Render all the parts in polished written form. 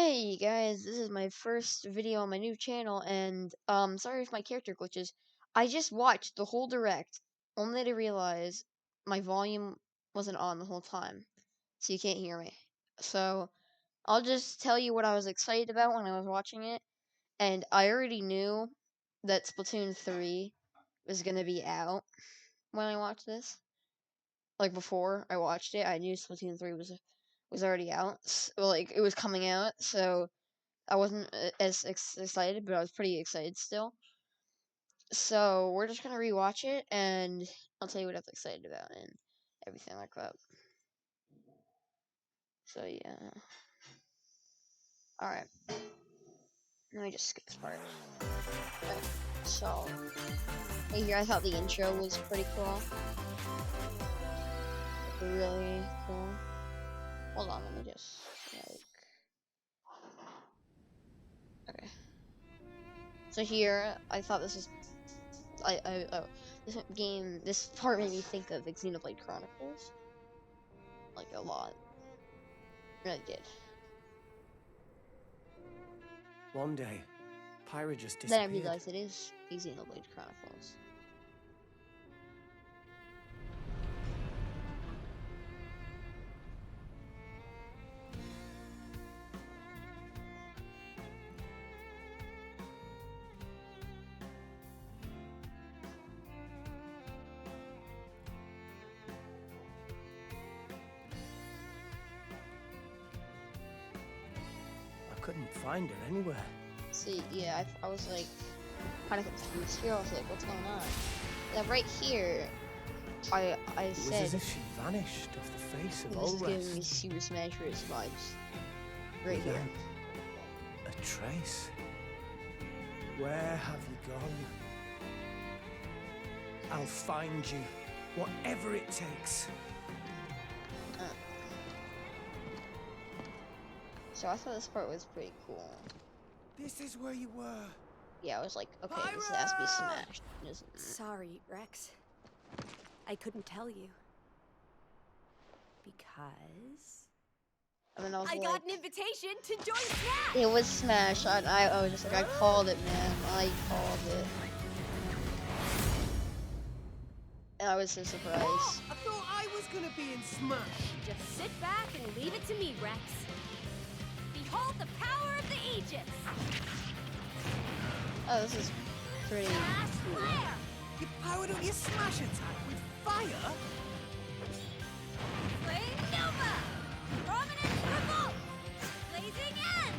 Hey guys, this is my first video on my new channel, and sorry if my character glitches. I just watched the whole direct, only to realize my volume wasn't on the whole time, so you can't hear me. So I'll just tell you what I was excited about when I was watching it, and I already knew that Splatoon 3 was gonna be out when I watched this. Like before I watched it, I knew Splatoon 3 was already out. Well, like it was coming out, so I wasn't as excited, but I was pretty excited still. So we're just gonna rewatch it, and I'll tell you what I was excited about and everything like that. So yeah. All right. Let me just skip this part. Okay. So hey, here I thought the intro was pretty cool. Like, really cool. Hold on, let me just like. Okay. So here I thought this was this part made me think of Xenoblade Chronicles like a lot. Really did. One day, Pyra just Then I disappeared. realized it is Xenoblade Chronicles. I couldn't find her anywhere. See, yeah, I was like kind of confused here. I was like, what's going on? Then right here, I It was said as if she vanished off the face of this is giving me Ulrest. Super Smash Bros. Vibes. Right here. Without a trace. Where have you gone? I'll find you, whatever it takes. So I thought this part was pretty cool. This is where you were. Yeah, I was like, okay, this has to be Smash. Sorry, Rex. I couldn't tell you. Because... And then I was I like, got an invitation to join Smash! it was Smash. I was just like, I called it, man. I called it. And I was so surprised. I thought I was gonna be in Smash. Just sit back and leave it to me, Rex. Behold the power of the Aegis! Oh, this is pretty Smash cool. Flare! You powered up your Smash attack with fire? Flame Nova! Prominence Revolt! Blazing End!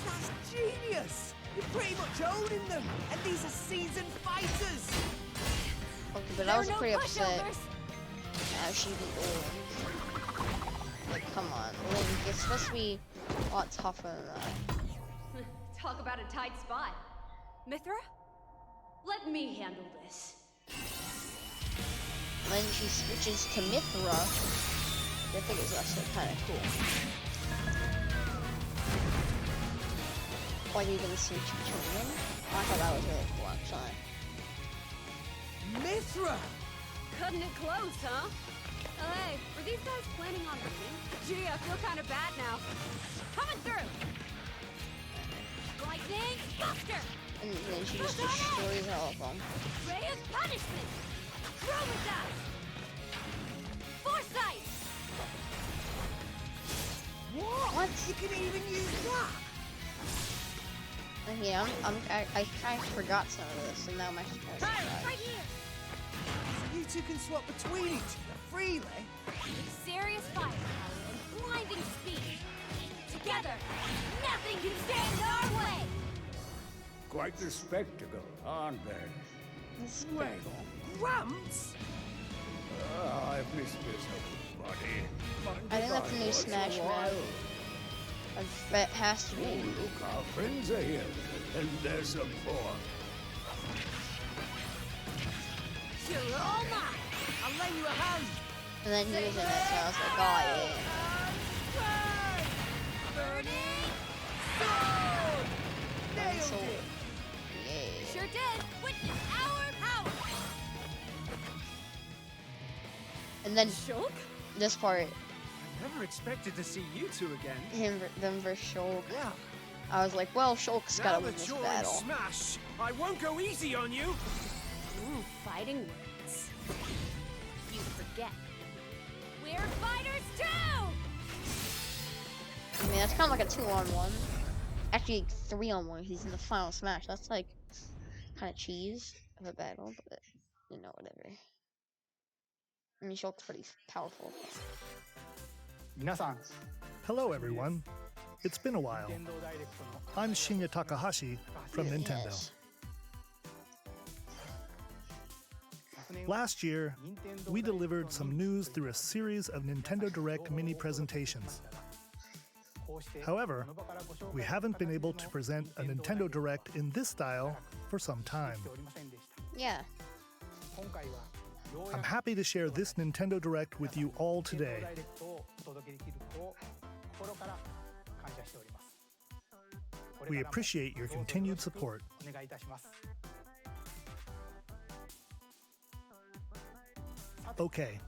That's genius! You're pretty much owning them, and these are seasoned fighters! Okay, but I was pretty upset. She beat Link. Like, come on, Link. It's supposed to be a lot tougher than that. Talk about a tight spot. Mithra? Let me handle this. And then she switches to Mithra. I think it's actually kind of cool. Why are you gonna switch between them? I thought that was really cool, actually. Mithra! Cutting it close, huh? Oh, hey, were these guys planning on winning? Gee, I feel kind of bad now. Coming through! Lightning Buster! And then she just destroys all of them. Ray of Punishment! Chromatus! Foresight! What? You can even use that? And yeah, I kind of forgot some of this, and now I'm actually kind of surprised. Right here! So you two can swap between each other freely? With serious firepower and blinding speed. Together, nothing can stand in our way! Quite the spectacle, aren't they? This is pretty cool. Gramps? I've missed this whole body. I think that's a new Smash map. It has to Oh, be. look, our friends are here. And there's some more. You're all mine! I'll lend you a hand. And then using it, so I was like, oh yeah. Burning Nailed So, it. yeah. Sure did! Witness our power! And then Shulk? this part, I never never expected to see you two again. Them versus Shulk. Well, I was like, well, Shulk's now gotta win that this you're in battle. Smash, I won't go easy on you. Ooh, fighting words. You forget. We're fighters too! I mean, that's kind of like a 2-on-1. Actually, 3-on-1. He's in the final Smash. That's like kind of cheese of a battle, but you know, whatever. I mean, Shulk's pretty powerful. Hello, everyone. It's been a while. I'm Shinya Takahashi from Nintendo. Yes. Last year, we delivered some news through a series of Nintendo Direct mini presentations. However, we haven't been able to present a Nintendo Direct in this style for some time. Yeah. I'm happy to share this Nintendo Direct with you all today. We appreciate your continued support. Okay,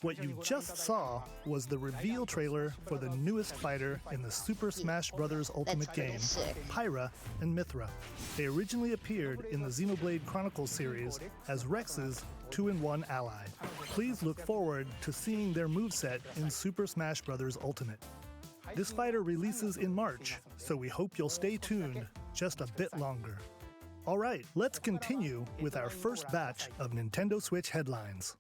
what you just saw was the reveal trailer for the newest fighter in the Super Smash Bros. Ultimate pretty game, sick. Pyra and Mithra. They originally appeared in the Xenoblade Chronicles series as Rex's 2-in-1 ally. Please look forward to seeing their moveset in Super Smash Bros. Ultimate. This fighter releases in March, so we hope you'll stay tuned just a bit longer. All right, let's continue with our first batch of Nintendo Switch headlines.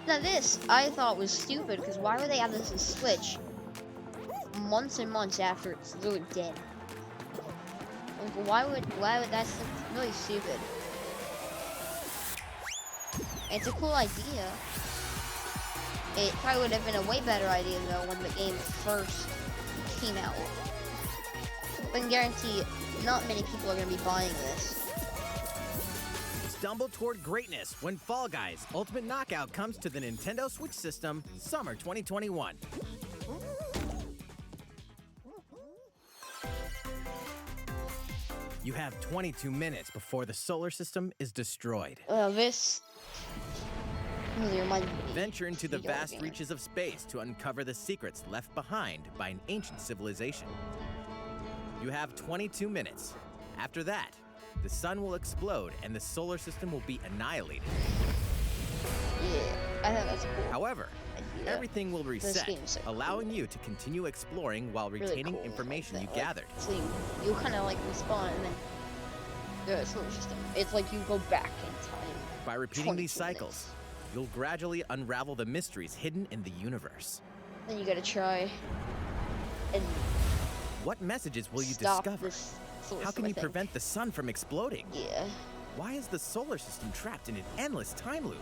Now this, I thought was stupid, because why would they have this in Switch months and months after it's literally dead? Like, why would that's really stupid. It's a cool idea. It probably would have been a way better idea though when the game first came out. I can guarantee not many people are going to be buying this. Stumble toward greatness when Fall Guys Ultimate Knockout comes to the Nintendo Switch system summer 2021. You have 22 minutes before the solar system is destroyed. This really reminds me. Venture into the Video vast game. reaches of space to uncover the secrets left behind by an ancient civilization. You have 22 minutes. After that, the sun will explode and the solar system will be annihilated. Yeah, I think that's cool. However, idea. everything will reset, game is so allowing you to continue exploring while Really retaining cool, information you like, gathered. So you kind of like respawn and then the solar system. It's like you go back in time. By repeating these 22 cycles, you'll gradually unravel the mysteries hidden in the universe. Then you gotta try and What messages will you stop discover? this solar How system, can I you think. prevent the sun from exploding? Yeah. Why is the solar system trapped in an endless time loop?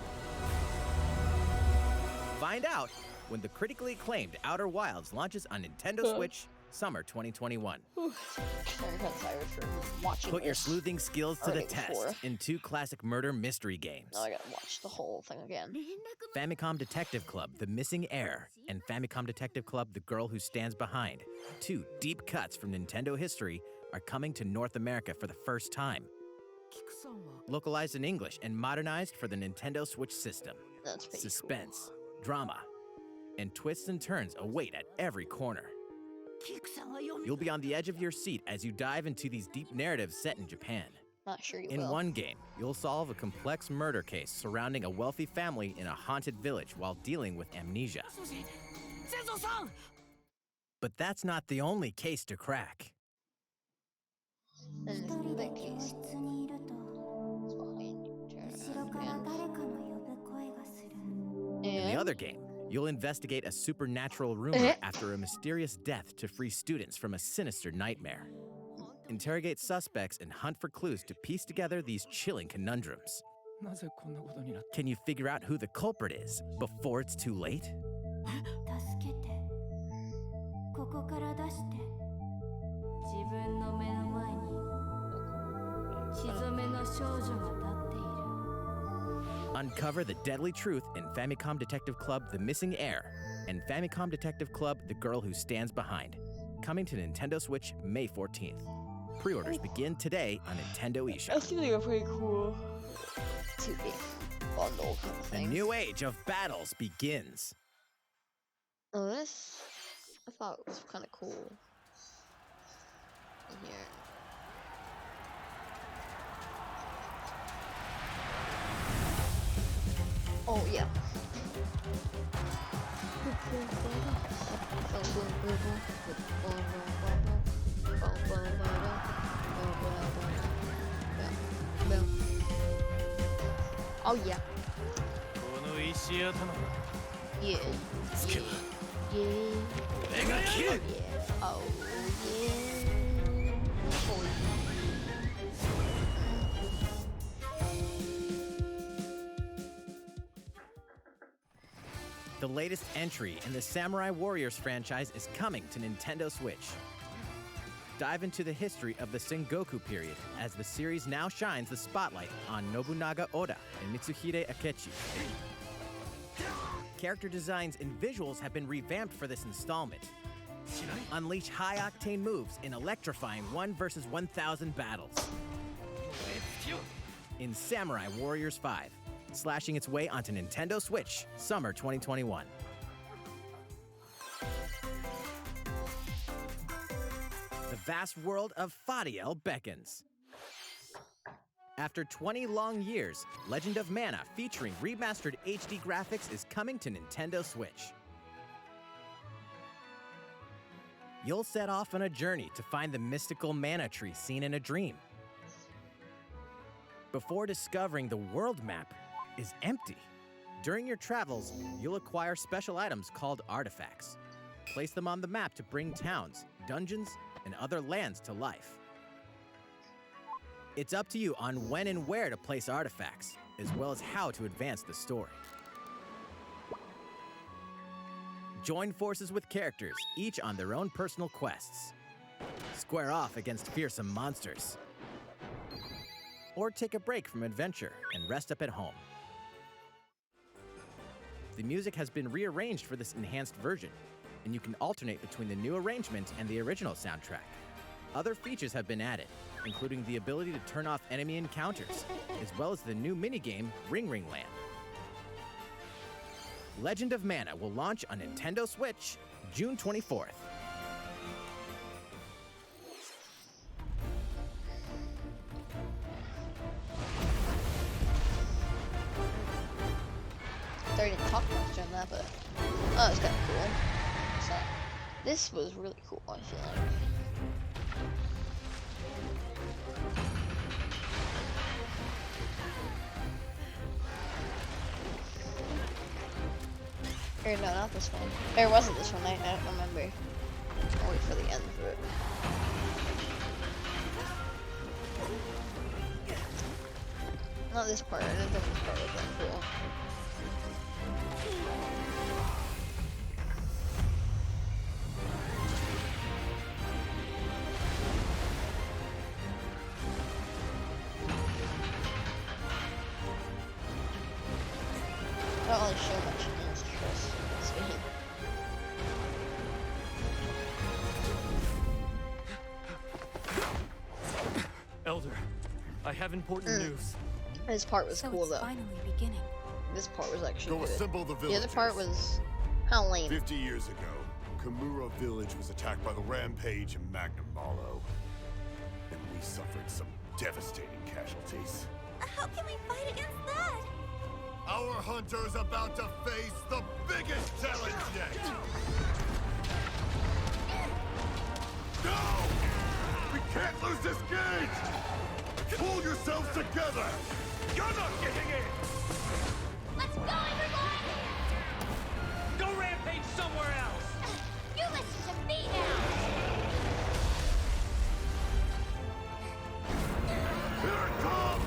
Find out when the critically acclaimed Outer Wilds launches on Nintendo Switch summer 2021. I'm kind of tired from watching Put your this sleuthing skills to the already test before. in 2 classic murder mystery games. Now I gotta watch the whole thing again. Famicom Detective Club, The Missing Heir, and Famicom Detective Club, The Girl Who Stands Behind. 2 deep cuts from Nintendo history are coming to North America for the first time. Localized in English and modernized for the Nintendo Switch system. That's pretty Suspense, drama, and twists and turns await at every corner. You'll be on the edge of your seat as you dive into these deep narratives set in Japan. cool. Not sure you In will. one game, you'll solve a complex murder case surrounding a wealthy family in a haunted village while dealing with amnesia. But that's not the only case to crack. And it's the big case. It's behind you. Turn around again. In the And other game, you'll investigate a supernatural rumor after a mysterious death to free students from a sinister nightmare. Interrogate suspects and hunt for clues to piece together these chilling conundrums. Can you figure out who the culprit is before it's too late? 助けてここから出して自分の目の前に血染めの少女が立っている Uncover the deadly truth in Famicom Detective Club The Missing Heir and Famicom Detective Club The Girl Who Stands Behind. Coming to Nintendo Switch May 14th. pre-orders begin today on Nintendo I eShop. think they're pretty cool. 2 big bundle kind of The thing. new age of battles begins. Oh, this I thought it was kind of cool. In here. Oh yeah. Oh yeah. Yeah. Yeah. Yeah. Oh yeah. Oh The latest entry in the Samurai Warriors franchise is coming to Nintendo Switch. Dive into the history of the Sengoku period as the series now shines the spotlight on Nobunaga Oda and Mitsuhide Akechi. Character designs and visuals have been revamped for this installment. Unleash high-octane moves in electrifying 1 versus 1,000 battles. In Samurai Warriors 5, slashing its way onto Nintendo Switch, summer 2021. The vast world of Fadiel beckons. After 20 long years, Legend of Mana featuring remastered HD graphics is coming to Nintendo Switch. You'll set off on a journey to find the mystical mana tree seen in a dream. Before discovering the world map is empty. During your travels, you'll acquire special items called artifacts. Place them on the map to bring towns, dungeons, and other lands to life. It's up to you on when and where to place artifacts, as well as how to advance the story. Join forces with characters, each on their own personal quests. Square off against fearsome monsters. Or take a break from adventure and rest up at home. The music has been rearranged for this enhanced version, and you can alternate between the new arrangement and the original soundtrack. Other features have been added, including the ability to turn off enemy encounters, as well as the new minigame Ring Ring Land. Legend of Mana will launch on Nintendo Switch June 24th. They didn't talk much on that, but oh, it's kind of cool. So, this was really cool, I feel like. Or no, not this one. Or wasn't this one? I don't remember. I'll wait for the end for it. Not this part. I didn't think this part was that cool. I don't really show much in this trust. Sweet. Elder, I have important news. This part was cool though. Finally beginning. This part was actually Go good. assemble the The villagers. other part was kind of lame. 50 years ago, Kamura village was attacked by the Rampage and Magnum Malo. And we suffered some devastating casualties. How can we fight against that? Our hunter's about to face the biggest challenge yet! No! We can't lose this gauge! Pull yourselves together! You're not getting in! Let's go, everyone! Go rampage somewhere else! You listen to me now! Here it comes!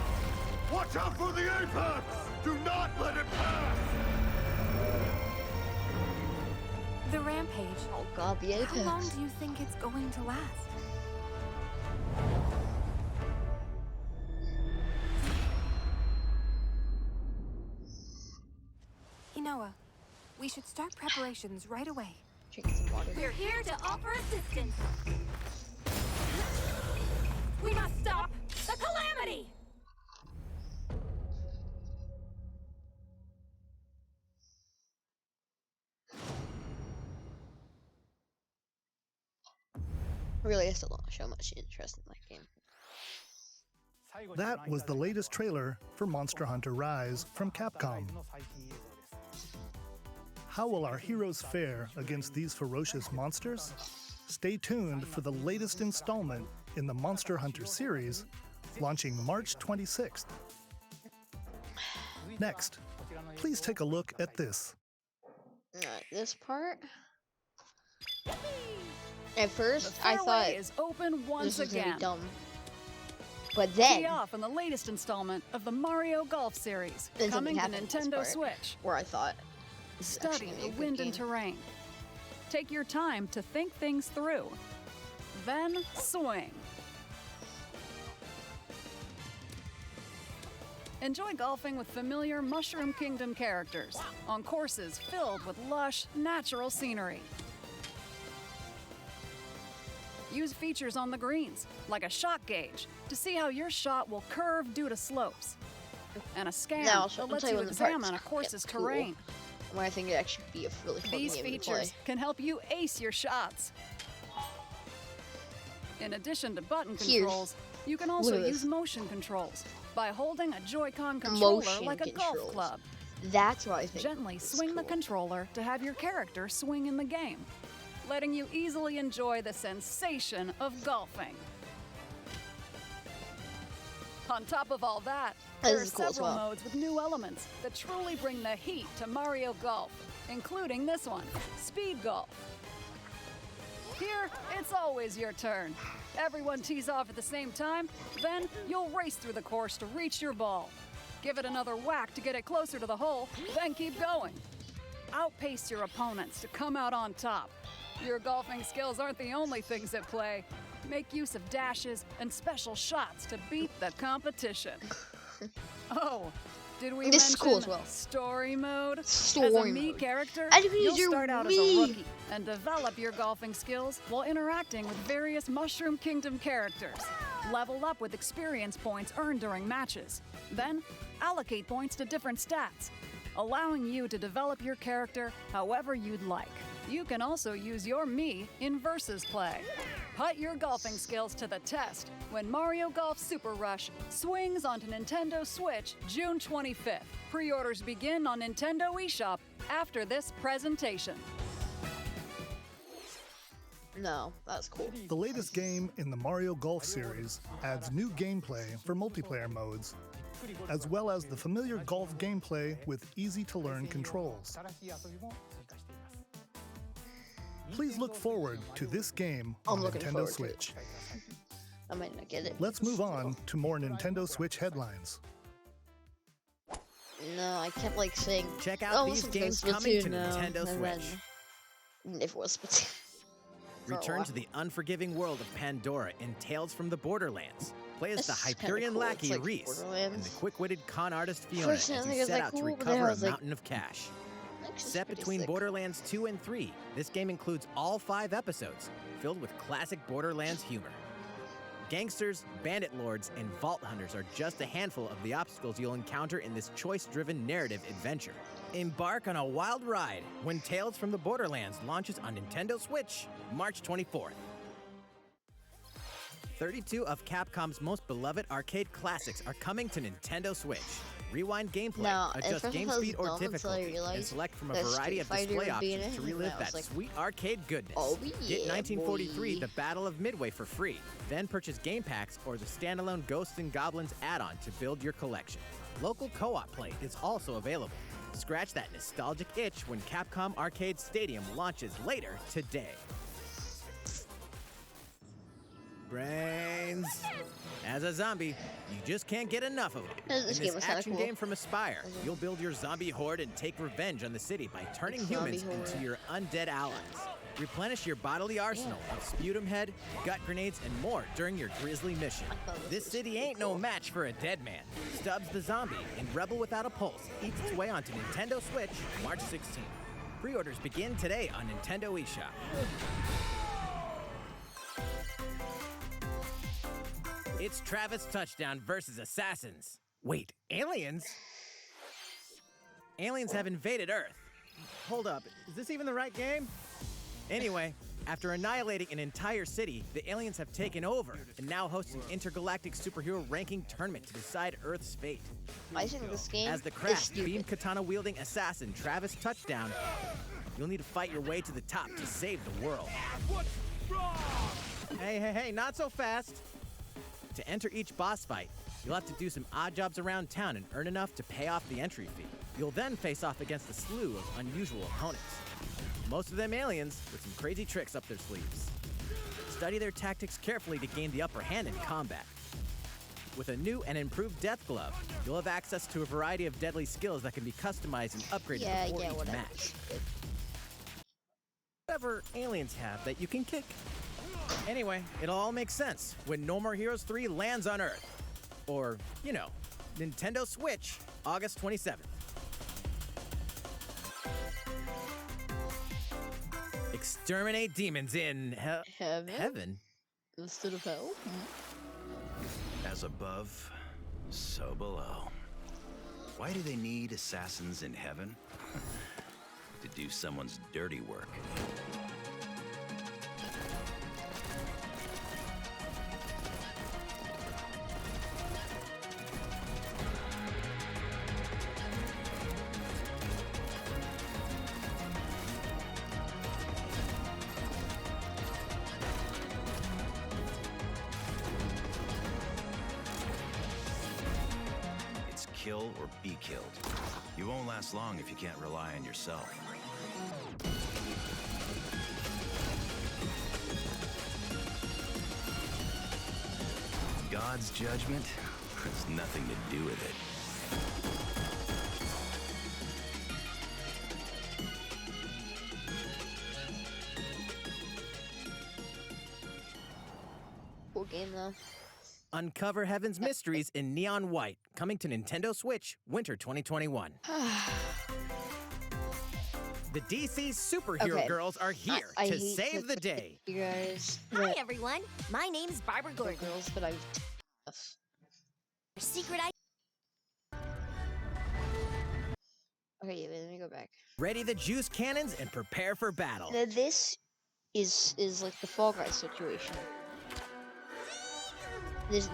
Watch out for the apex! Do not let it pass! The rampage. Oh god, the apex. How long do you think it's going to last? Inoa, we should start preparations right away. Drink some water. We're here to offer assistance. We must stop the calamity! Really, I still don't show much interest in that game. That was the latest trailer for Monster Hunter Rise from Capcom. How will our heroes fare against these ferocious monsters? Stay tuned for the latest installment in the Monster Hunter series, launching March 26th. Next, please take a look at this. This part? At first, The I thought fairway is open once this was gonna again. be dumb. But Tee then, off on the latest installment of the Mario Golf series, Then coming something to happened in this Nintendo part. Switch. where I thought, this is actually Study gonna the be a good wind and game. terrain. Take your time to think things through. Then swing. Enjoy golfing with familiar Mushroom Kingdom characters on courses filled with lush, natural scenery. Use features on the greens, like a shot gauge, to see how your shot will curve due to slopes. And a scan Now, I'll that lets tell you you when the part's examine a course's cool. terrain. When I think it actually be a really fun These game to features play. can help you ace your shots. In addition to button Here. controls, you can Look also at this. use motion controls by holding a Joy-Con controller Motion like a golf controls. club. That's what I think. Gently is swing the cool. controller to have your character swing in the game, letting you easily enjoy the sensation of golfing. On top of all that, This there are is cool as several well. modes with new elements that truly bring the heat to Mario Golf, including this one, Speed Golf. Here, it's always your turn. Everyone tees off at the same time, then you'll race through the course to reach your ball. Give it another whack to get it closer to the hole, then keep going. Outpace your opponents to come out on top. Your golfing skills aren't the only things at play. Make use of dashes and special shots to beat the competition. Oh, did we This is mention cool as well. story mode? As a Story Mii mode. character, And you can you'll use your start out as a Mii. rookie and develop your golfing skills while interacting with various Mushroom Kingdom characters. Level up with experience points earned during matches. Then, allocate points to different stats, allowing you to develop your character however you'd like. You can also use your Mii in versus play. Put your golfing skills to the test when Mario Golf Super Rush swings onto Nintendo Switch June 25th. Pre-orders begin on Nintendo eShop after this presentation. No, that's cool. The latest game in the Mario Golf series adds new gameplay for multiplayer modes, as well as the familiar golf gameplay with easy-to-learn controls. Please look forward to this game on I'm looking Nintendo forward to Switch. I might not get it. Let's move on to more Nintendo Switch headlines. No, I kept like saying. Check out oh, these listen games to coming to Splatoon now, Nintendo and then Switch. If it was Splatoon. For a Return while. to the unforgiving world of Pandora in Tales from the Borderlands. Play as This the is kinda Hyperion cool. It's lackey like Reese and Borderlands. the quick-witted con artist Fiona First, I as think you it's set like out to cool, but then I recover a was like, mountain of cash. Actually, Set it's pretty between sick. Borderlands 2 and 3, this game includes all 5 episodes, filled with classic Borderlands humor. Gangsters, bandit lords, and vault hunters are just a handful of the obstacles you'll encounter in this choice-driven narrative adventure. Embark on a wild ride when Tales from the Borderlands launches on Nintendo Switch, March 24th. 32 of Capcom's most beloved arcade classics are coming to Nintendo Switch. Rewind gameplay, Now, at adjust first I game thought it was speed or dumb until I difficulty, and realized select from a that variety of Street Fighter display would be in options it, to and relive I was that like, sweet arcade goodness. oh, Get yeah, 1943, boy. The Battle of Midway for free. Then purchase game packs or the standalone Ghosts and Goblins add-on to build your collection. Local co-op play is also available. Scratch that nostalgic itch when Capcom Arcade Stadium launches later today. Brains. As a zombie, you just can't get enough of it. This In game this was kinda action cool. game from Aspire, you'll build your zombie horde and take revenge on the city by turning Zombie humans horde. into your undead allies. Replenish your bodily arsenal of sputum head, gut grenades, and more during your grisly mission. This city ain't no match for a dead man. Stubbs the Zombie in Rebel Without a Pulse eats its way onto Nintendo Switch March 16th. Pre-orders begin today on Nintendo eShop. It's Travis Touchdown versus Assassins. Wait, aliens? Aliens have invaded Earth. Hold up, is this even the right game? Anyway, after annihilating an entire city, the aliens have taken over and now host an intergalactic superhero ranking tournament to decide Earth's fate. I think this game As the is craft stupid. beam katana-wielding assassin Travis Touchdown, you'll need to fight your way to the top to save the world. Hey, not so fast. To enter each boss fight, you'll have to do some odd jobs around town and earn enough to pay off the entry fee. You'll then face off against a slew of unusual opponents. Most of them aliens with some crazy tricks up their sleeves. Study their tactics carefully to gain the upper hand in combat. With a new and improved death glove, you'll have access to a variety of deadly skills that can be customized and upgraded before each whatever. match. Whatever aliens have that you can kick. Anyway, it'll all make sense when No More Heroes 3 lands on Earth. Or, you know, Nintendo Switch, August 27th. Exterminate demons in heaven? Instead of hell? As above, so below. Why do they need assassins in heaven? To do someone's dirty work. Kill or be killed. You won't last long if you can't rely on yourself. God's judgment has nothing to do with it. Cool game though. Uncover Heaven's mysteries in neon white, coming to Nintendo Switch, winter 2021. The DC superhero girls are here I to hate save the day. You guys. Hi everyone, my name's Barbara Gordon. Girls, but I've. Secret Okay, let me go back. Ready the juice cannons and prepare for battle. This is like the Fall Guys situation. This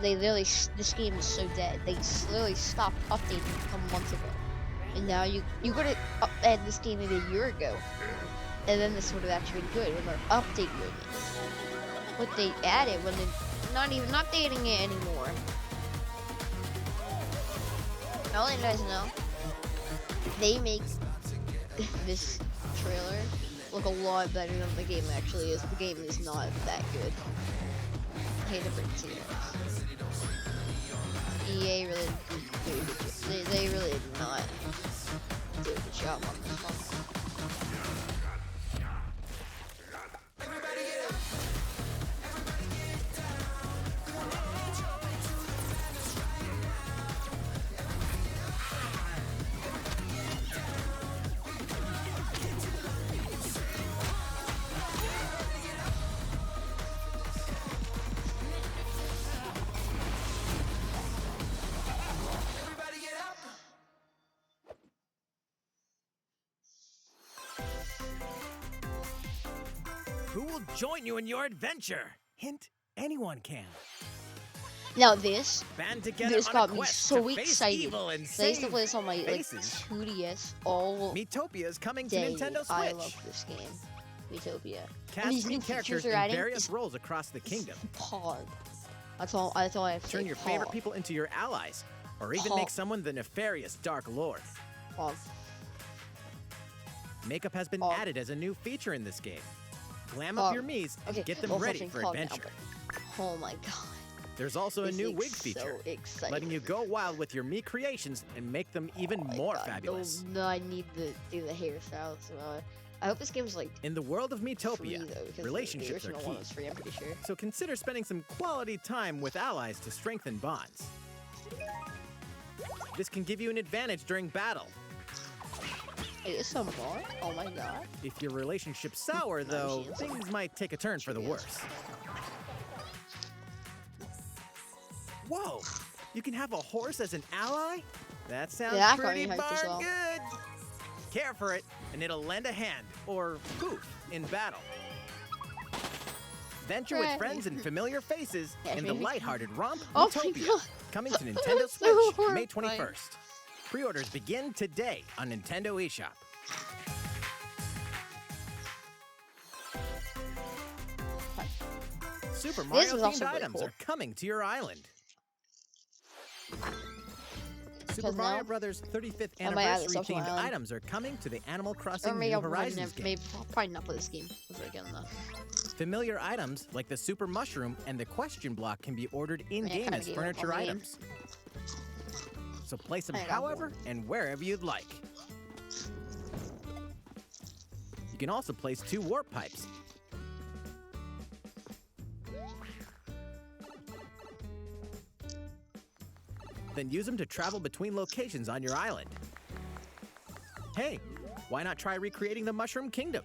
game is so dead. They literally stopped updating a couple months ago, and now you could have add this game maybe a year ago, and then this would have actually been good when they're updating it. What they added when they're not even updating it anymore. I'll let you guys know. They make this trailer look a lot better than the game actually is. The game is not that good. I hate to break it to you. EA really didn't do a good job. They really did not do a good job on this one. Who will join you in your adventure? Hint, anyone can. Now this This got me so excited. I I used to play this on my like 2DS all Miitopia is coming to day. Nintendo Switch. I love this game. Miitopia. Cast these new new characters features they're in adding various is roles across the kingdom. Pog. That's all I have to say. Turn your favorite Pog. people into your allies, or even Pog. make someone the nefarious Dark Lord. Pog. Makeup has been Pog. added as a new feature in this game. Glam Pog. up your Miis and Okay, get them well, ready something for Pog now, adventure. but- Oh my god. There's also a This new is wig so feature, exciting. letting you go wild with your Mii creations and make them even more fabulous. No, I need to do the hairstyle. So I hope this game's like In the world of free Miitopia, though, because relationships the are original key. one was free. I'm pretty sure. So consider spending some quality time with allies to strengthen bonds. This can give you an advantage during battle. Hey, there's some more. Oh my god. If your relationship's sour, though, things might take a turn for the worse. Whoa! You can have a horse as an ally? That sounds Yeah, that got pretty me hyped as darn well. good. Care for it, and it'll lend a hand, or poof, in battle. Venture with Right. friends and familiar faces Yeah, in the maybe. lighthearted romp Oh my Utopia, God. coming to Nintendo That's Switch so May horrifying. 21st. Pre-orders begin today on Nintendo eShop. Super This was Mario also themed really items cool. are coming to your island. Super Because Mario now- Bros. 35th I might add this anniversary up to my themed island. items are coming to the Animal Or Crossing maybe New I'll Horizons game. probably not play this game. Once I get on that. Familiar items like the Super Mushroom and the Question Block can be ordered in-game kinda as gave up on furniture the game. items. So place them I got however and wherever you'd like. You can also place 2 warp pipes. Then use them to travel between locations on your island. Hey, why not try recreating the Mushroom Kingdom?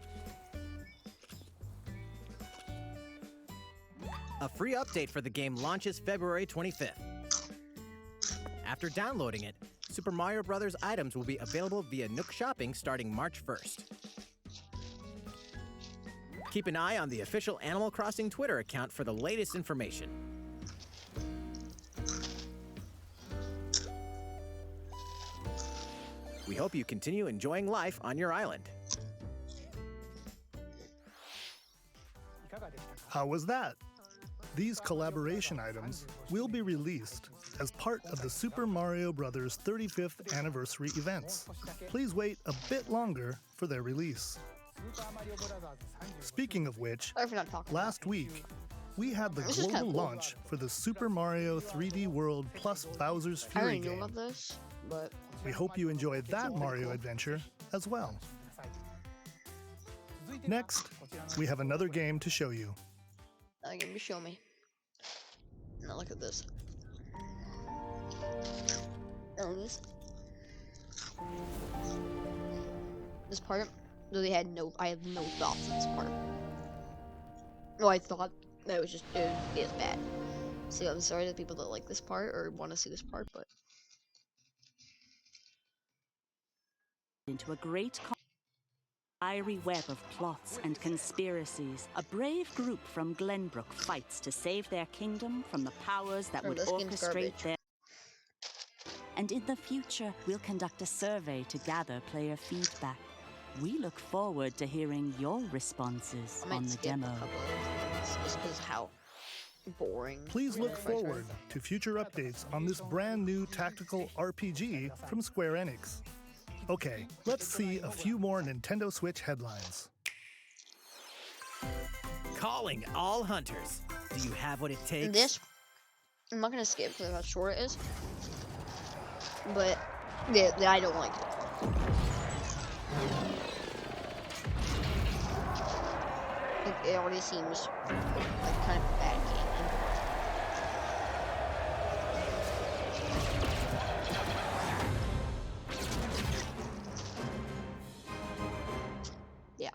A free update for the game launches February 25th. After downloading it, Super Mario Bros. Items will be available via Nook Shopping starting March 1st. Keep an eye on the official Animal Crossing Twitter account for the latest information. We hope you continue enjoying life on your island. How was that? These collaboration items will be released as part of the Super Mario Bros. 35th anniversary events. Please wait a bit longer for their release. Speaking of which, Sorry for not talking. last week, we had the This is kinda global cool. launch for the Super Mario 3D World plus Bowser's I Fury already knew game. about this, but We hope you enjoyed that Mario adventure as well. Next, we have another game to show you. can you show me? Now look at this. Oh, this part. Really had no. I have no thoughts on this part. No, I thought that it would be as bad. So I'm sorry to the people that like this part or want to see this part, but into a great fiery web of plots and conspiracies. A brave group from Glenbrook fights to save their kingdom from the powers that Oh, would this game's orchestrate garbage. their... And in the future, we'll conduct a survey to gather player feedback. We look forward to hearing your responses I might on the skip demo. a couple of things just because how boring. Please look Sorry. forward to future updates on this brand new tactical RPG from Square Enix. Okay, let's see a few more Nintendo Switch headlines. Calling all hunters. Do you have what it takes? This, I'm not gonna skip because of how short it is. But yeah, I don't like it. It already seems like kind of a bad game. Yeah,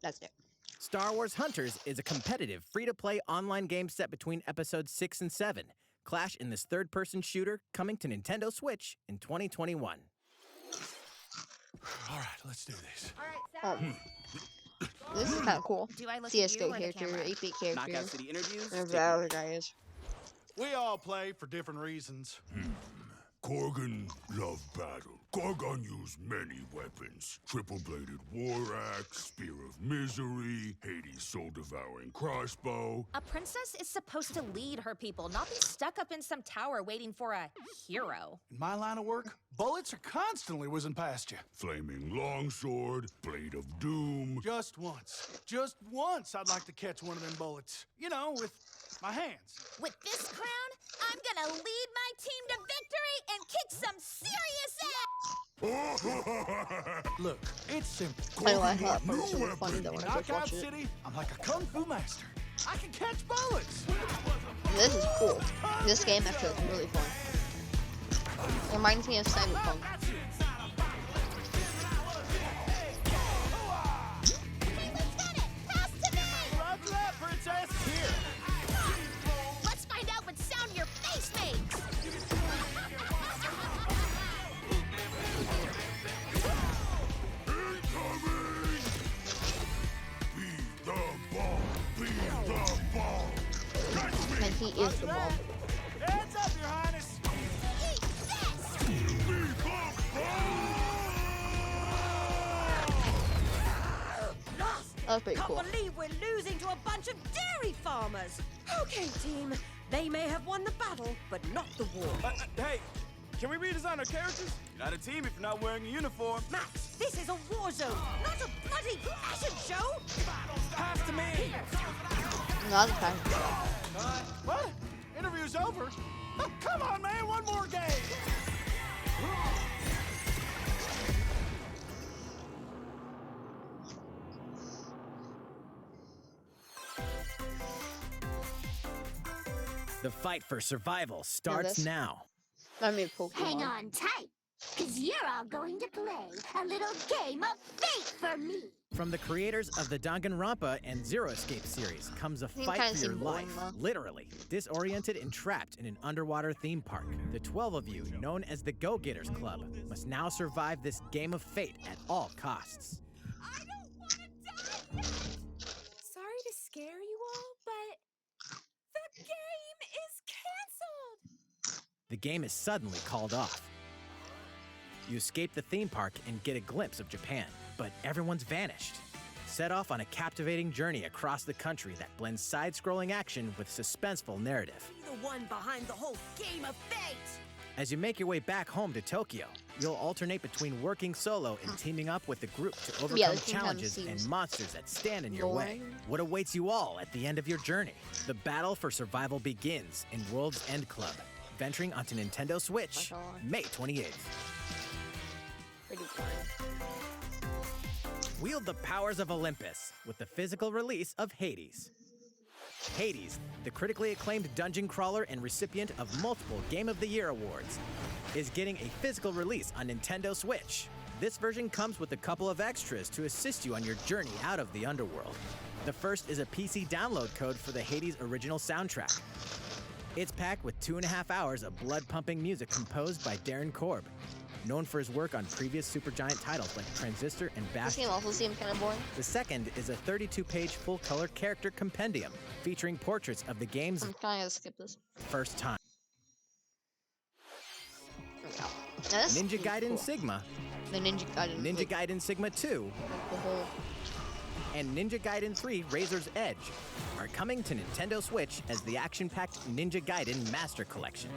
that's it. Star Wars Hunters is a competitive, free-to-play online game set between episodes 6 and 7. Clash in this third-person shooter coming to Nintendo Switch in 2021. All right, let's do this. This is kind of cool. Do I look at you CS:GO or the character, camera? 8-bit character. Knockout City interviews. Whatever that other guy is. We all play for different reasons. Gorgon loved battle. Gorgon used many weapons. Triple-bladed war axe, spear of misery, Hades' soul-devouring crossbow. A princess is supposed to lead her people, not be stuck up in some tower waiting for a hero. In my line of work, bullets are constantly whizzing past you. Flaming longsword, blade of doom. Just once I'd like to catch one of them bullets. You know, with my hands. With this crown, I'm gonna lead my team to victory and kick some serious ass! Look, it's simple. I know, I thought that was really funny though when I first Knockout watched it. City, I'm like a kung fu master. I can catch bullets. This is cool. This game actually is really fun. It reminds me of Cyberpunk. Roger that, princess. Here. Let's find out what sound your face made! is the mob. Heads up, Your Highness! That was pretty cool. Can't believe we're losing to a bunch of dairy farmers. Okay, team. They may have won the battle, but not the war. Hey, can we redesign our characters? You're not a team if you're not wearing a uniform. Max, this is a war zone, not a bloody fashion show. Pass to me. Not the time. What? Interview's over? Oh, come on, man. One more game. The fight for survival starts now. Hang on tight, because you're all going to play a little game of fate for me. From the creators of the Danganronpa and Zero Escape series comes a fight kinda for your seem boring, life. though. Literally, disoriented and trapped in an underwater theme park. The 12 of you, known as the Go-Getters Club, must now survive this game of fate at all costs. I don't want to die! Sorry to scare you all, but the game is canceled! The game is suddenly called off. You escape the theme park and get a glimpse of Japan, but everyone's vanished. Set off on a captivating journey across the country that blends side-scrolling action with suspenseful narrative. Be the one behind the whole game of fate. As you make your way back home to Tokyo, you'll alternate between working solo and teaming up with the group to overcome this game challenges seems and monsters that stand in your way. boring. What awaits you all at the end of your journey? The battle for survival begins in World's End Club, venturing onto Nintendo Switch, May 28th. Pretty boring. Wield the powers of Olympus with the physical release of Hades. Hades, the critically acclaimed dungeon crawler and recipient of multiple Game of the Year awards, is getting a physical release on Nintendo Switch. This version comes with a couple of extras to assist you on your journey out of the underworld. The first is a PC download code for the Hades original soundtrack. It's packed with 2.5 hours of blood-pumping music composed by Darren Korb, known for his work on previous Supergiant titles like Transistor and This Bastion. game also seemed kind of boring. The second is a 32-page full-color character compendium featuring portraits of the game's I'm kind of gonna skip this. first time. Now, this Ninja is Gaiden cool. Sigma, The Ninja Gaiden. Ninja like, Gaiden Sigma 2, the whole. and Ninja Gaiden 3 Razor's Edge are coming to Nintendo Switch as the action-packed Ninja Gaiden Master Collection.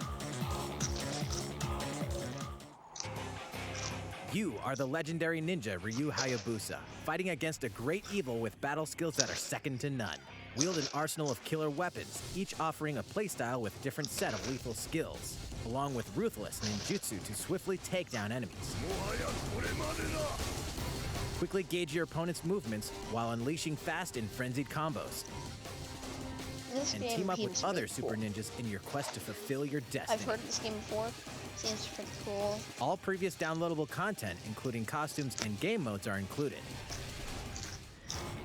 You are the legendary ninja Ryu Hayabusa, fighting against a great evil with battle skills that are second to none. Wield an arsenal of killer weapons, each offering a playstyle with different set of lethal skills, along with ruthless ninjutsu to swiftly take down enemies. Quickly gauge your opponent's movements while unleashing fast and frenzied combos. This And game team up seems with other pretty super cool. ninjas in your quest to fulfill your destiny. I've heard of this game before. Seems pretty cool. All previous downloadable content, including costumes and game modes, are included.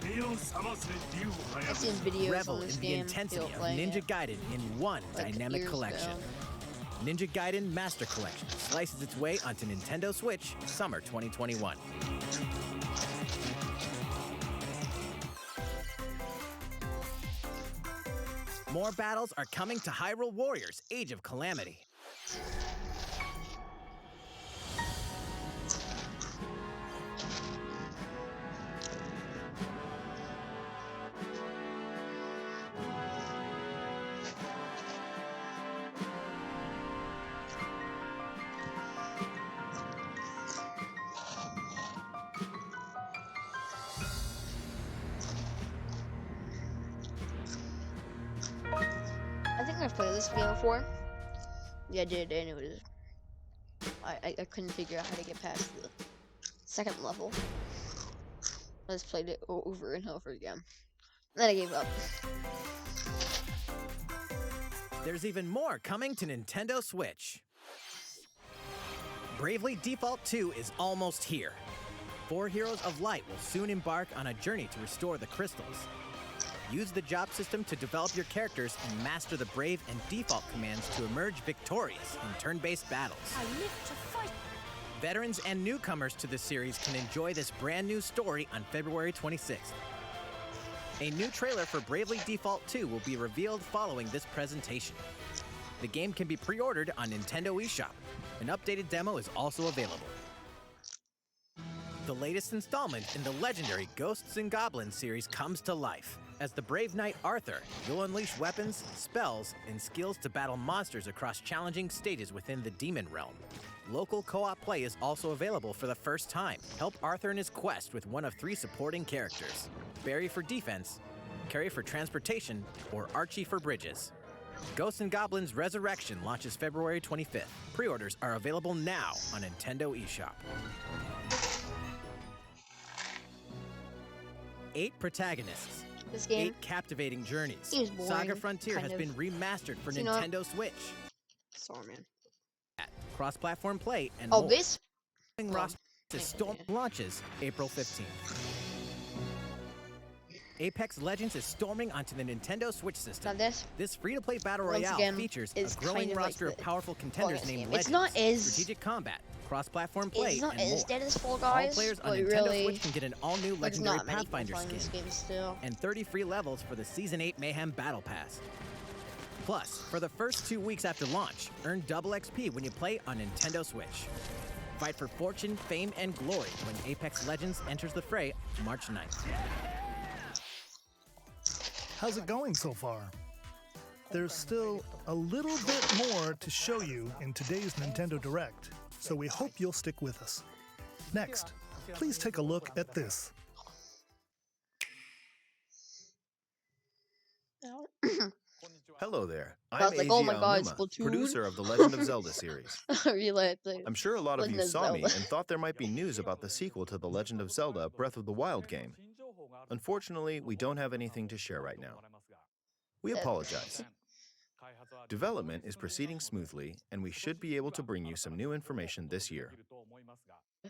I've seen videos Revel on this in the game. intensity people of playing Ninja it. Gaiden in one Like dynamic years collection. ago. Ninja Gaiden Master Collection slices its way onto Nintendo Switch summer 2021. More battles are coming to Hyrule Warriors Age of Calamity. I think I've played this game before. Yeah, I did, and it was. I couldn't figure out how to get past the second level. I just played it over and over again. Then I gave up. There's even more coming to Nintendo Switch. Bravely Default 2 is almost here. 4 Heroes of Light will soon embark on a journey to restore the crystals. Use the job system to develop your characters and master the Brave and Default commands to emerge victorious in turn-based battles. I live to fight. Veterans and newcomers to the series can enjoy this brand new story on February 26th. A new trailer for Bravely Default 2 will be revealed following this presentation. The game can be pre-ordered on Nintendo eShop. An updated demo is also available. The latest installment in the legendary Ghosts and Goblins series comes to life. As the brave knight Arthur, you'll unleash weapons, spells, and skills to battle monsters across challenging stages within the Demon Realm. Local co-op play is also available for the first time. Help Arthur in his quest with one of 3 supporting characters: Barry for defense, Carrie for transportation, or Archie for bridges. Ghosts and Goblins Resurrection launches February 25th. Pre-orders are available now on Nintendo eShop. 8 protagonists. This game 8 captivating journeys. is boring, Saga Frontier has kind been of. remastered for You know what? Nintendo Switch. Sorry, man. Cross-platform play and Oh, more. this? Roster Storm launches April 15th. Apex Legends is storming onto the Nintendo Switch system. Now this free-to-play battle once royale again, features is a growing kind of like roster of the powerful contenders Fall Guys named game. Legends, It's not as strategic combat, cross-platform play, it's not and as more. dead as Fall All Guys, players on but Nintendo really, Switch can get an all-new there's legendary not many people Pathfinder playing skin this game still. and 30 free levels for the Season 8 Mayhem Battle Pass. Plus, for the first 2 weeks after launch, earn double XP when you play on Nintendo Switch. Fight for fortune, fame, and glory when Apex Legends enters the fray March 9th. How's it going so far? There's still a little bit more to show you in today's Nintendo Direct, so we hope you'll stick with us. Next, please take a look at this. Hello there. I I'm was like, AZ oh my god, Aonuma, Splatoon. producer of the Legend of Zelda series. I realized I'm sure a lot of you Legend of saw me Zelda. and thought there might be news about the sequel to The Legend of Zelda Breath of the Wild game. Unfortunately, we don't have anything to share right now. We apologize. Development is proceeding smoothly, and we should be able to bring you some new information this year.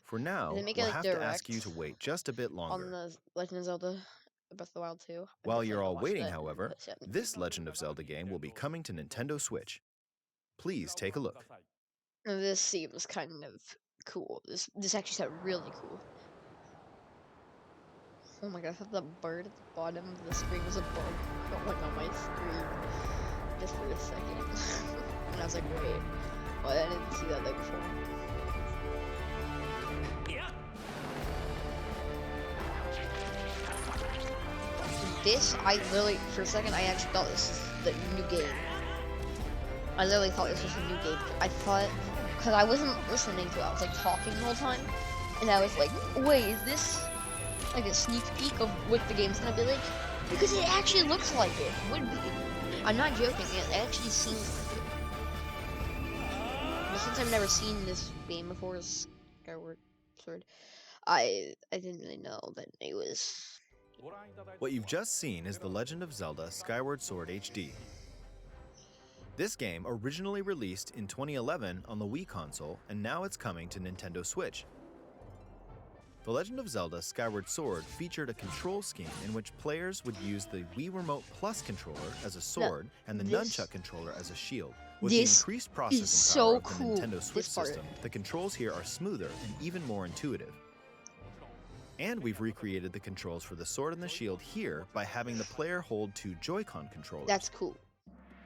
For now, They make it, we'll like, have to ask direct you to wait just a bit on longer. the Legend of Zelda Breath of the Wild 2. While you're all waiting, it. however, this Legend of Zelda game will be coming to Nintendo Switch. Please take a look. Now, this seems kind of cool. This actually sounds really cool. Oh my god, I thought the bird at the bottom of the screen was a bug crawling on my screen. Just for a second. And I was like, wait, what? I didn't see that there before. This, I literally, for a second, I actually thought this was the new game. I literally thought this was a new game. I thought, because I wasn't listening to it, I was like talking the whole time. And I was like, wait, is this like a sneak peek of what the game's gonna be like? Because it actually looks like it would be. I'm not joking, it actually seems like it. But since I've never seen this game before, Skyward Sword, I didn't really know that it was. What you've just seen is The Legend of Zelda Skyward Sword HD. This game originally released in 2011 on the Wii console, and now it's coming to Nintendo Switch. The Legend of Zelda Skyward Sword featured a control scheme in which players would use the Wii Remote Plus controller as a sword and the Nunchuck controller as a shield. With the increased processing power of the Nintendo Switch system, the controls here are smoother and even more intuitive. And we've recreated the controls for the sword and the shield here by having the player hold 2 Joy-Con controllers. That's cool.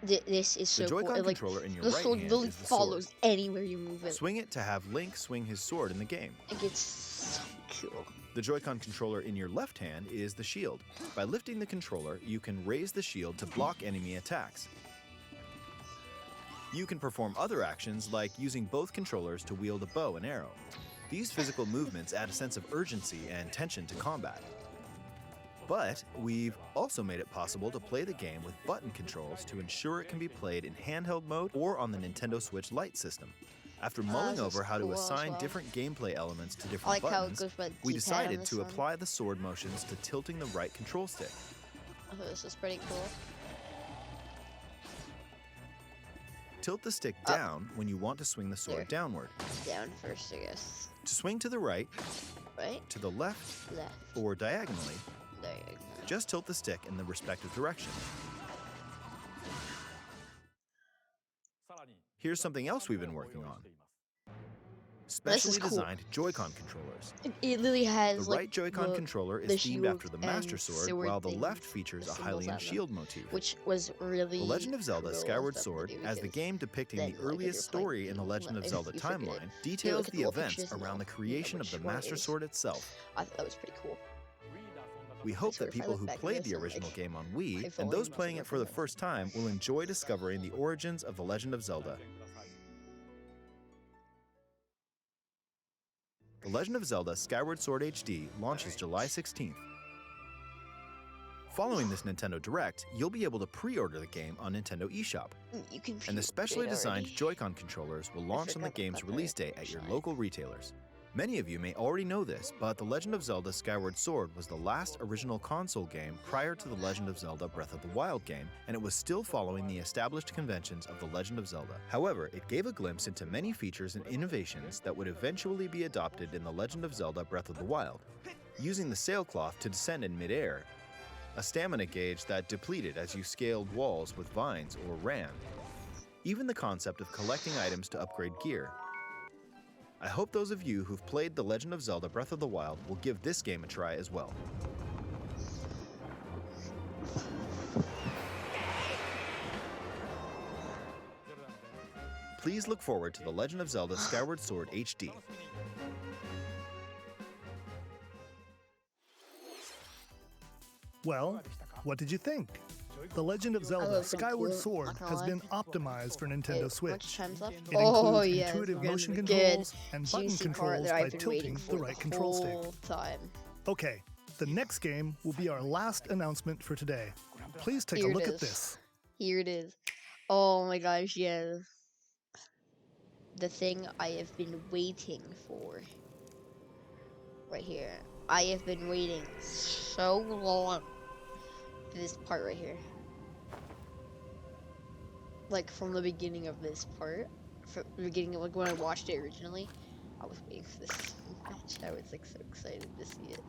This is so The Joy-Con cool. controller in your the right sword hand literally is the follows sword. anywhere you move it. Swing it to have Link swing his sword in the game. It gets so cool. The Joy-Con controller in your left hand is the shield. By lifting the controller, you can raise the shield to block enemy attacks. You can perform other actions like using both controllers to wield a bow and arrow. These physical movements add a sense of urgency and tension to combat. But we've also made it possible to play the game with button controls to ensure it can be played in handheld mode or on the Nintendo Switch Lite system. After mulling this over is how to cool as assign well. different gameplay elements to I different like how it buttons, goes by the we D-pad on decided this to one. apply the sword motions to tilting the right control stick. Oh, this is pretty cool. Tilt the stick down when you want to swing the sword There. downward. Down first, I guess. To swing to the right, Right? to the left, Left. or diagonally, There you go. just tilt the stick in the respective direction. Here's something else we've been working on. specially designed Joy-Con controllers. It literally has The right Joy-Con controller is themed after the Master Sword, while the left features a Hylian shield motif. Which was really The Legend of Zelda cool Skyward of them to Sword, do, as the because game depicting then, the like, if earliest you're story playing in the Legend of if Zelda you forget, timeline, you details look at the little events pictures and around the all, creation of the which one it Master is. Sword itself. I thought that was pretty cool. We hope swear that if I people look who back at played this the and, original like, game on my Wii, phone and those must playing it for the first time, will enjoy discovering the origins of the Legend of Zelda. The Legend of Zelda Skyward Sword HD launches July 16th. Following this Nintendo Direct, you'll be able to pre-order the game on Nintendo eShop. You can And the specially pre-order it designed already. Joy-Con controllers will launch on the forgot game's about that. release date at your local retailers. Many of you may already know this, but The Legend of Zelda Skyward Sword was the last original console game prior to The Legend of Zelda Breath of the Wild game, and it was still following the established conventions of The Legend of Zelda. However, it gave a glimpse into many features and innovations that would eventually be adopted in The Legend of Zelda Breath of the Wild. Using the sailcloth to descend in midair, a stamina gauge that depleted as you scaled walls with vines or ran, even the concept of collecting items to upgrade gear. I hope those of you who've played The Legend of Zelda Breath of the Wild will give this game a try as well. Please look forward to The Legend of Zelda Skyward Sword HD. Well, what did you think? The Legend of Zelda pretty Skyward cool, Sword not gonna has lie. been optimized for Nintendo Much Switch. time's left? It Oh, includes yeah, intuitive it's motion gonna be controls good. and button Juicy part controls that by I've been tilting waiting the for right control stick. whole time. Okay, the next game will be our last announcement for today. Please take Here a it look at is. this. Here it is. Oh my gosh, yeah. The thing I have been waiting for. Right here. I have been waiting so long for this part right here. Like from the beginning of this part. From the beginning of like when I watched it originally. I was waiting for this match. I was like so excited to see it.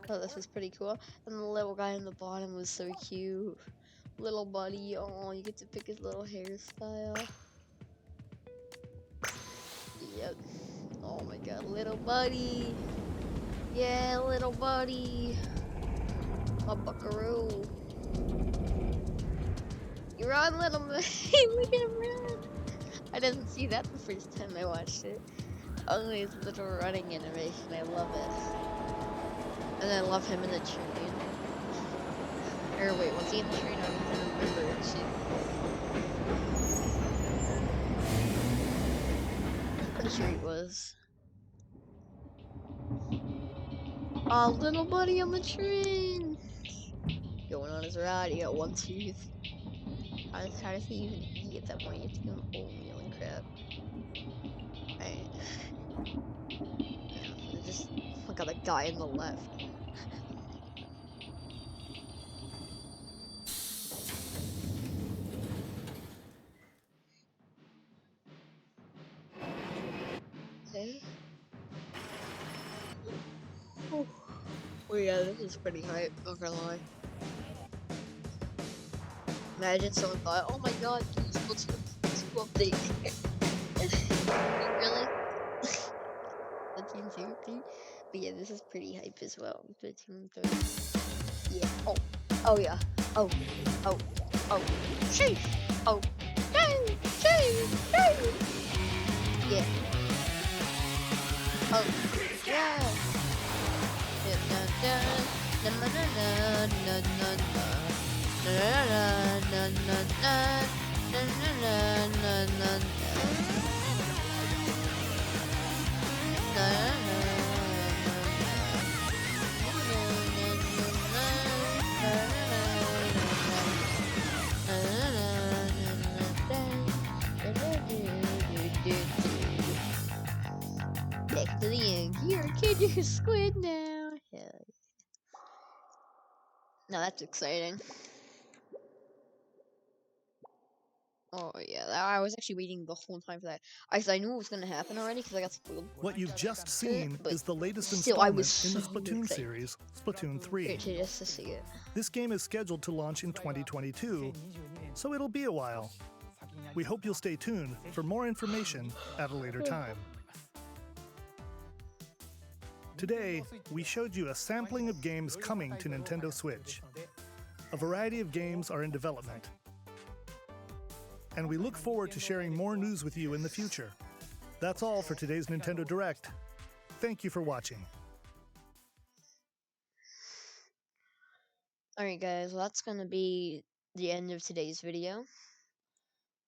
Oh, this was pretty cool. And the little guy in the bottom was so cute. Little buddy, oh, you get to pick his little hairstyle. Yep. Oh my god, little buddy. Yeah, little buddy. A buckaroo. You're on, little man. Look at him run. I didn't see that the first time I watched it. Only his little running animation, I love it. And I love him in the train. Or wait, was he in the train? I don't even remember actually. I'm pretty sure he was. Aw, little buddy on the train! Going on his ride, he got one tooth. How does he even eat at that point? You have to give him oatmeal and crap. Alright. Just look at the guy on the left. Okay. Oh yeah, this is pretty hype, not gonna lie. Imagine someone thought, oh my god, Splatoon 2 update. Really? Splatoon 2 update? But yeah, this is pretty hype as well. Splatoon 3. Yeah, oh yeah, oh, sheesh, oh, yeah. Oh, yeah. Back to the end. You're a kid, you're a squid now. Hell yeah. No, that's exciting. Oh yeah, I was actually waiting the whole time for that. I knew it was gonna happen already because I got spoiled. What you've just seen But is the latest still, I installment was in the so Splatoon excited. series, Splatoon 3. Just to see it. This game is scheduled to launch in 2022, so it'll be a while. We hope you'll stay tuned for more information at a later time. Today, we showed you a sampling of games coming to Nintendo Switch. A variety of games are in development. And we look forward to sharing more news with you in the future. That's all for today's Nintendo Direct. Thank you for watching. Alright guys, well that's gonna be the end of today's video.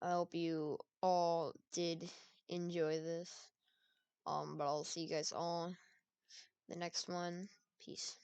I hope you all did enjoy this. But I'll see you guys all in the next one. Peace.